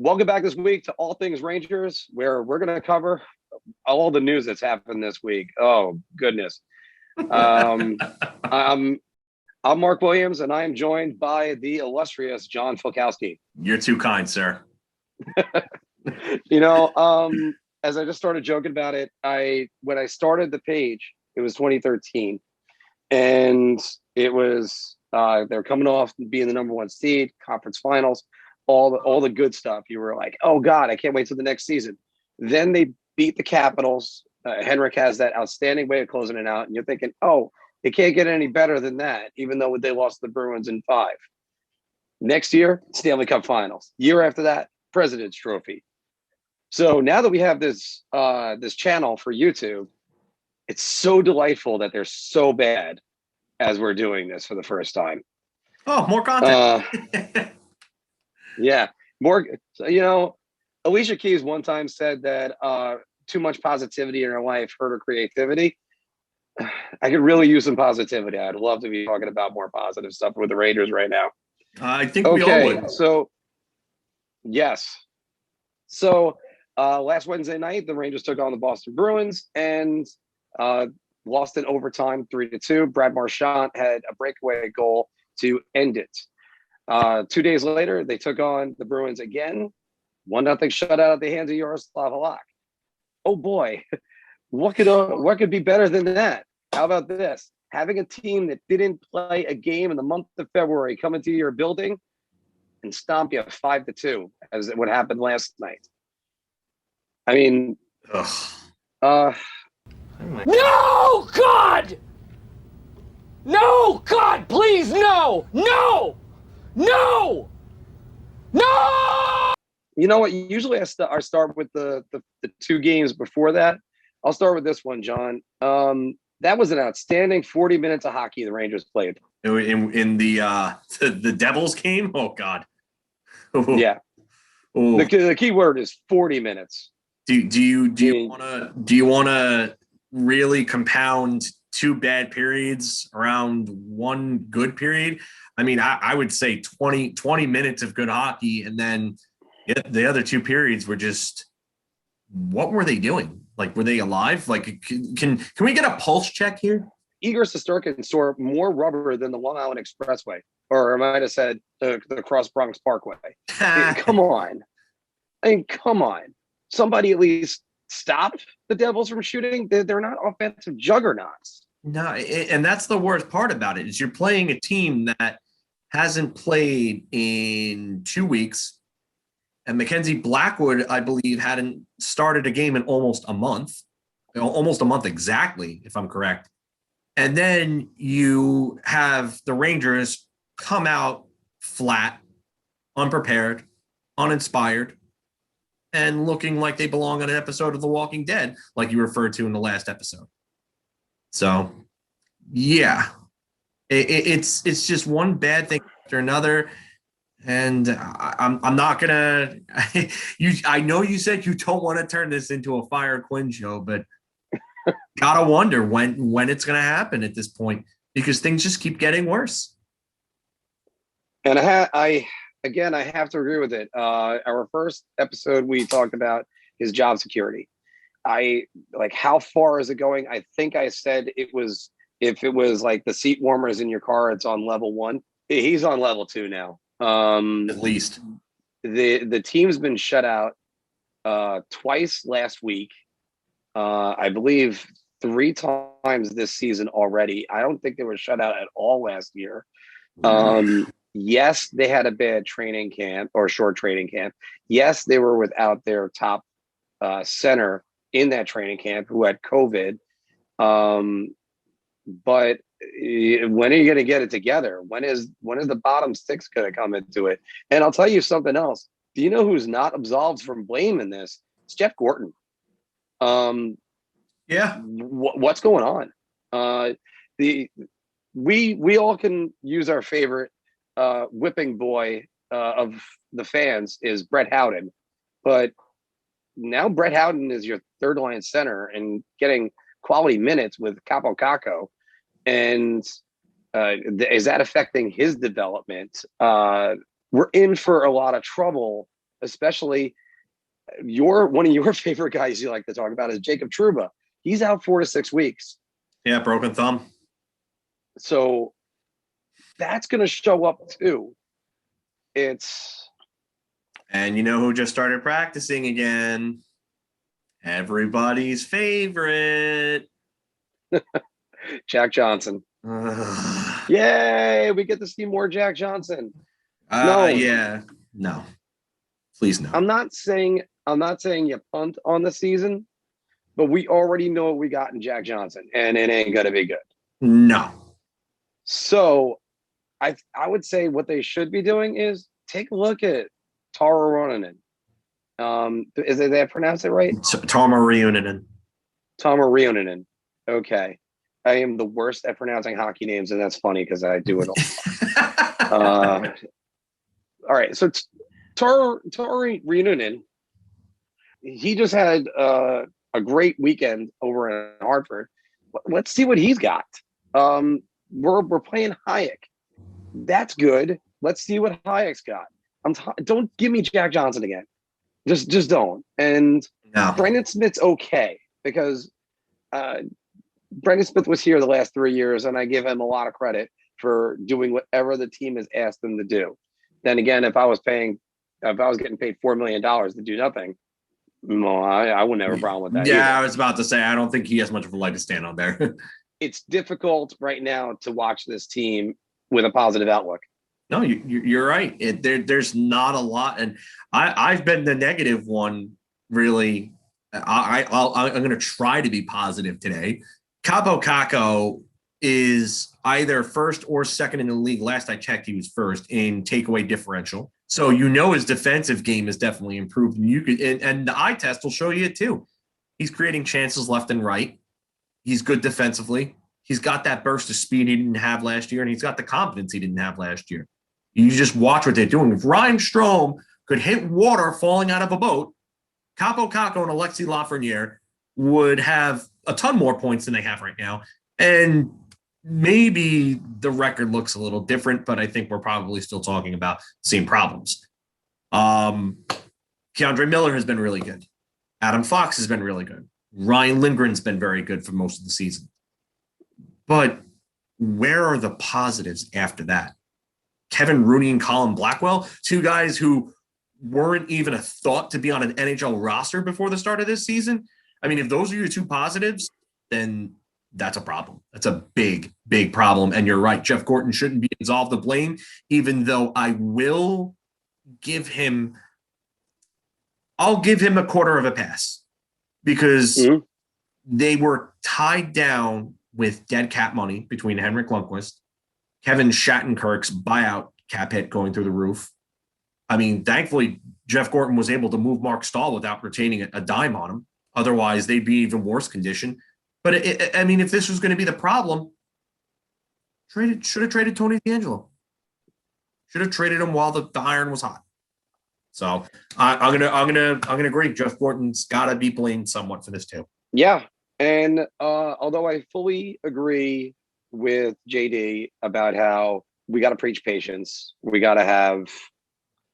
Welcome back this week to All Things Rangers, where we're going to cover all the news that's happened this week. Oh, goodness. Um, I'm, I'm Mark Williams, and I am joined by the illustrious John Filkowski. You're too kind, sir. As I just started joking about it, when I started the page, it was 2013, and it was they're coming off being the number one seed, conference finals, all the good stuff. You were like, oh God, I can't wait till the next season. Then they beat the Capitals. Henrik has that outstanding way of closing it out, and you're thinking, oh, it can't get any better than that, even though they lost the Bruins in 5. Next year, Stanley Cup Finals. Year after that, President's Trophy. So now that we have this channel for YouTube, it's so delightful that they're so bad as we're doing this for the first time. Oh, more content. Yeah, more. Alicia Keys one time said that too much positivity in her life hurt her creativity. I could really use some positivity. I'd love to be talking about more positive stuff with the Rangers right now. I think we all would. So, yes. So, last Wednesday night, the Rangers took on the Boston Bruins and lost in overtime 3-2. Brad Marchand had a breakaway goal to end it. 2 days later, they took on the Bruins again. 1-0 shutout at the hands of Yaroslav Halak. Oh boy, what could be better than that? How about this? Having a team that didn't play a game in the month of February come into your building and stomp you 5-2, as what happened last night. I mean, No, God! No, God, please, no! No! No! No! You know what? Usually I start with the 2 games before that. I'll start with this one, John. That was an outstanding 40 minutes of hockey the Rangers played. In the Devils game? Oh, God. Oh. Yeah. Oh. The key word is 40 minutes. Do you want to really compound 2 bad periods around 1 good period? I mean, I would say 20 minutes of good hockey, and then the other 2 periods were just, what were they doing? Like, were they alive? Like, can we get a pulse check here? Igor Shesterkin saw more rubber than the Long Island Expressway, or I might have said the Cross Bronx Parkway. Come on. Come on. Somebody at least stop the Devils from shooting. They're not offensive juggernauts. No, and that's the worst part about it, is you're playing a team that hasn't played in 2 weeks. And Mackenzie Blackwood, I believe, hadn't started a game in almost a month exactly, if I'm correct. And then you have the Rangers come out flat, unprepared, uninspired, and looking like they belong on an episode of The Walking Dead, like you referred to in the last episode. So, yeah, it's just one bad thing after another. And I'm not gonna. I know you said you don't want to turn this into a Fire Quinn show, but gotta wonder when it's gonna happen at this point, because things just keep getting worse. And I have to agree with it. Our first episode, we talked about his job security. How far is it going? I think I said if it was like the seat warmers in your car, it's on level 1. He's on level 2 now. At least the team's been shut out twice last week. I believe 3 times this season already. I don't think they were shut out at all last year. Yes, they had a bad training camp or short training camp. Yes, they were without their top center in that training camp who had COVID. But when are you going to get it together? When is the bottom 6 going to come into it? And I'll tell you something else. Do you know who's not absolved from blame in this? It's Jeff Gorton. Yeah. What's going on? We all can use our favorite whipping boy of the fans is Brett Howden, but now Brett Howden is your 3rd line center and getting quality minutes with Capo Caco. And is that affecting his development? We're in for a lot of trouble especially one of your favorite guys you like to talk about is Jacob Trouba. He's out 4 to 6 weeks. Yeah, broken thumb. So that's going to show up too. And you know who just started practicing again? Everybody's favorite. Jack Johnson. Yay, we get to see more Jack Johnson. Yeah. No. Please no. I'm not saying you punt on the season, but we already know what we got in Jack Johnson, and it ain't gonna be good. No. So I would say what they should be doing is take a look at Tara Ronanen. Is it, did I pronounce it right? Tama Reunanen. Tama Reunanen. Okay. I am the worst at pronouncing hockey names, and that's funny because I do it all. All right. So Tara Reunanen, he just had a great weekend over in Hartford. Let's see what he's got. We're playing Hayek. That's good. Let's see what Hayek's got. Don't give me Jack Johnson again. Just don't. And no. Brendan Smith's okay because Brendan Smith was here the last 3 years, and I give him a lot of credit for doing whatever the team has asked him to do. Then again, if I was getting paid $4 million to do nothing, no, I wouldn't have a problem with that. Yeah, either. I was about to say I don't think he has much of a leg to stand on there. It's difficult right now to watch this team with a positive outlook. No, you're right. There's not a lot, and I've been the negative one. Really, I'm going to try to be positive today. Cabo Caco is either first or second in the league. Last I checked, he was first in takeaway differential. So his defensive game has definitely improved, and you could and the eye test will show you it too. He's creating chances left and right. He's good defensively. He's got that burst of speed he didn't have last year, and he's got the confidence he didn't have last year. You just watch what they're doing. If Ryan Strome could hit water falling out of a boat, Capo Caco and Alexi Lafreniere would have a ton more points than they have right now. And maybe the record looks a little different, but I think we're probably still talking about the same problems. Keandre Miller has been really good. Adam Fox has been really good. Ryan Lindgren's been very good for most of the season. But where are the positives after that? Kevin Rooney and Colin Blackwell, two guys who weren't even a thought to be on an NHL roster before the start of this season. I mean, if those are your two positives, then that's a problem. That's a big, big problem. And you're right. Jeff Gorton shouldn't be absolved of blame, even though I'll give him a quarter of a pass because they were tied down with dead cap money between Henrik Lundqvist, Kevin Shattenkirk's buyout cap hit going through the roof. I mean, thankfully, Jeff Gorton was able to move Mark Stahl without retaining a dime on him. Otherwise, they'd be even worse condition. But, if this was going to be the problem, should have traded Tony DeAngelo. Should have traded him while the iron was hot. So I'm gonna agree. Jeff Gorton's got to be blamed somewhat for this too. Yeah, and although I fully agree with JD about how we got to preach patience, we got to have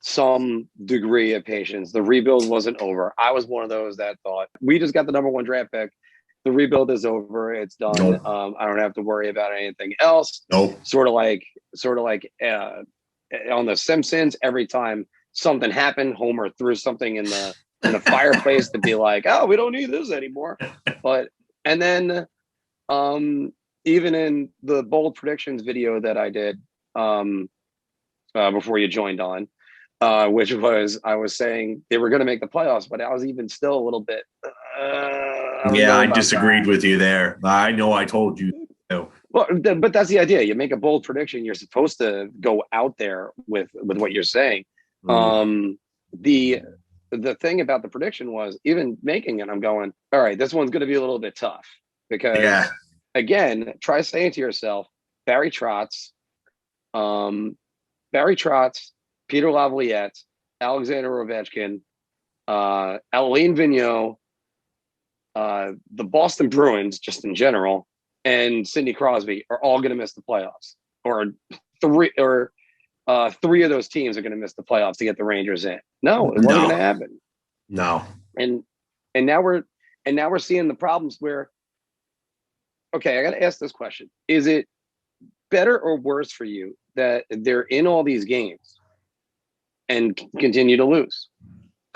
some degree of patience. The rebuild wasn't over. I was one of those that thought we just got the number 1 draft pick. The rebuild is over. It's done. Nope. I don't have to worry about anything else. Nope. Sort of like on The Simpsons, every time something happened, Homer threw something in the fireplace to be like, oh, we don't need this anymore. And then even in the bold predictions video that I did before you joined on, which was I was saying they were going to make the playoffs, but I was even still a little bit. I disagreed with you there. I know I told you. So. Well, but that's the idea. You make a bold prediction. You're supposed to go out there with what you're saying. The thing about the prediction was even making it, I'm going, all right, this one's going to be a little bit tough because, again, try saying to yourself, Barry Trotz, Peter Lavalliette, Alexander Ovechkin, Alain Vigneault, the Boston Bruins, just in general, and Sidney Crosby are all going to miss the playoffs, or three of those teams are going to miss the playoffs to get the Rangers in. No, it wasn't going to happen. No. And now we're seeing the problems where, okay, I got to ask this question. Is it better or worse for you that they're in all these games and continue to lose?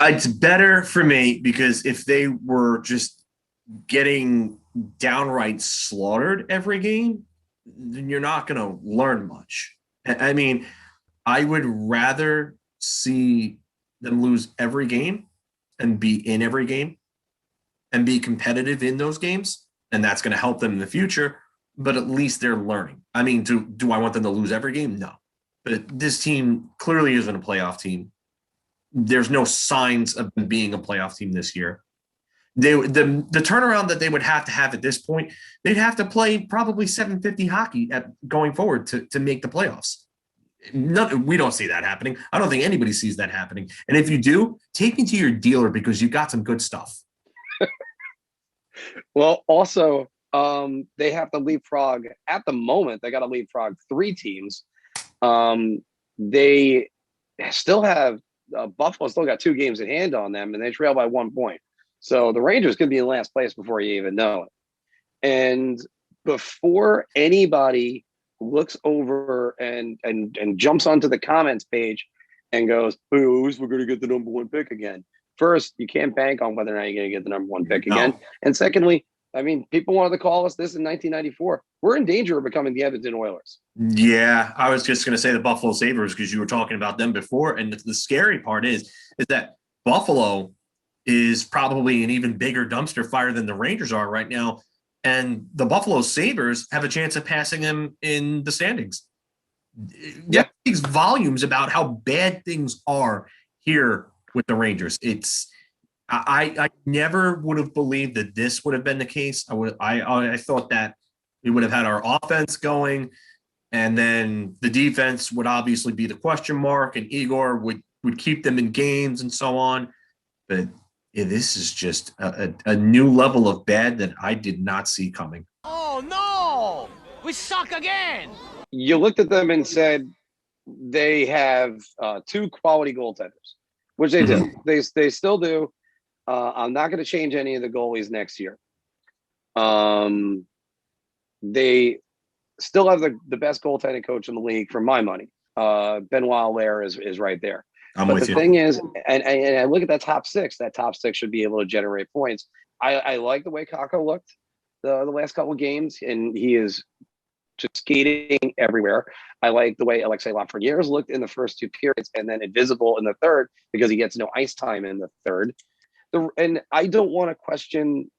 It's better for me because if they were just getting downright slaughtered every game, then you're not going to learn much. I mean, I would rather see them lose every game and be in every game and be competitive in those games, and that's going to help them in the future, but at least they're learning. I mean, do I want them to lose every game? No. But this team clearly isn't a playoff team. There's no signs of them being a playoff team this year. The turnaround that they would have to have at this point, they'd have to play probably 750 hockey going forward to make the playoffs. We don't see that happening. I don't think anybody sees that happening. And if you do, take me to your dealer because you got some good stuff. Well, also, they have to leapfrog. At the moment, they got to leapfrog 3 teams. They still have Buffalo still got 2 games in hand on them, and they trail by 1 point. So the Rangers could be in last place before you even know it. And before anybody looks over and jumps onto the comments page and goes, "Oh, we're going to get the number 1 pick again." First, you can't bank on whether or not you're going to get the number 1 pick again. And secondly, I mean, people wanted to call us this in 1994. We're in danger of becoming the Edmonton Oilers. Yeah, I was just going to say the Buffalo Sabres because you were talking about them before. And the scary part is that Buffalo is probably an even bigger dumpster fire than the Rangers are right now. And the Buffalo Sabres have a chance of passing them in the standings. Yeah. That speaks volumes about how bad things are here with the Rangers. I never would have believed that this would have been the case. I thought that we would have had our offense going, and then the defense would obviously be the question mark, and Igor would keep them in games and so on. But yeah, this is just a new level of bad that I did not see coming. Oh no! We suck again! You looked at them and said they have 2 quality goaltenders, which they do. They still do. I'm not going to change any of the goalies next year. They still have the best goaltending coach in the league for my money. Benoit Allaire is right there. But the thing is, and I look at that top 6. That top 6 should be able to generate points. I like the way Kakko looked the last couple of games, and he is just skating everywhere. I like the way Alexei Lafreniere looked in the first 2 periods, and then invisible in the third because he gets no ice time in the third. And I don't want to question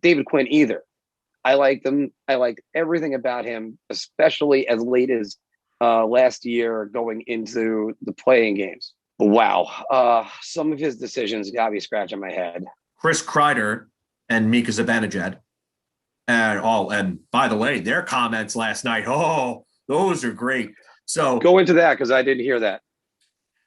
David Quinn either. I like them. I like everything about him, especially as late as last year going into the playing games. Wow. Some of his decisions got me scratching my head. Chris Kreider and Mika Zibanejad. And by the way, their comments last night, those are great. So go into that because I didn't hear that.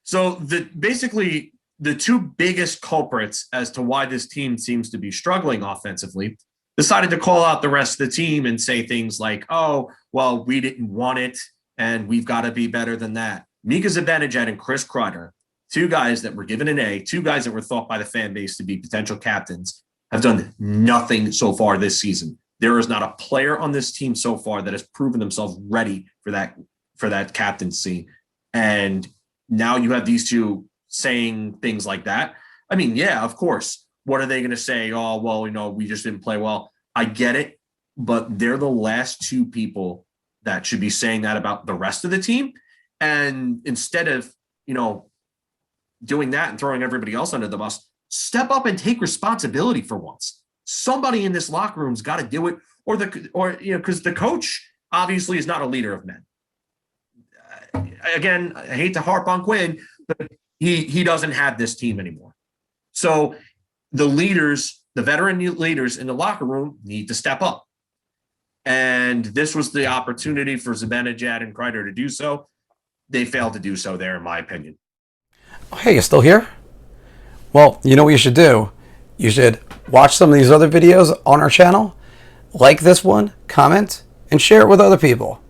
So basically the 2 biggest culprits as to why this team seems to be struggling offensively decided to call out the rest of the team and say things like, "Oh, well, we didn't want it, and we've got to be better than that." Mika Zibanejad and Chris Kreider, 2 guys that were given an A, 2 guys that were thought by the fan base to be potential captains, have done nothing so far this season. There is not a player on this team so far that has proven themselves ready for that captaincy. And now you have these 2 saying things like that. I mean, yeah, of course. What are they going to say? "Oh, well, we just didn't play well." I get it, but they're the last 2 people that should be saying that about the rest of the team. And instead of, doing that and throwing everybody else under the bus, step up and take responsibility for once. Somebody in this locker room's got to do it, because the coach obviously is not a leader of men. Again, I hate to harp on Quinn, but he doesn't have this team anymore. So the leaders, the veteran leaders in the locker room need to step up. And this was the opportunity for Zibanejad and Kreider to do so. They failed to do so there, in my opinion. Oh, hey, you still here? Well, you know what you should do? You should watch some of these other videos on our channel, like this one, comment, and share it with other people.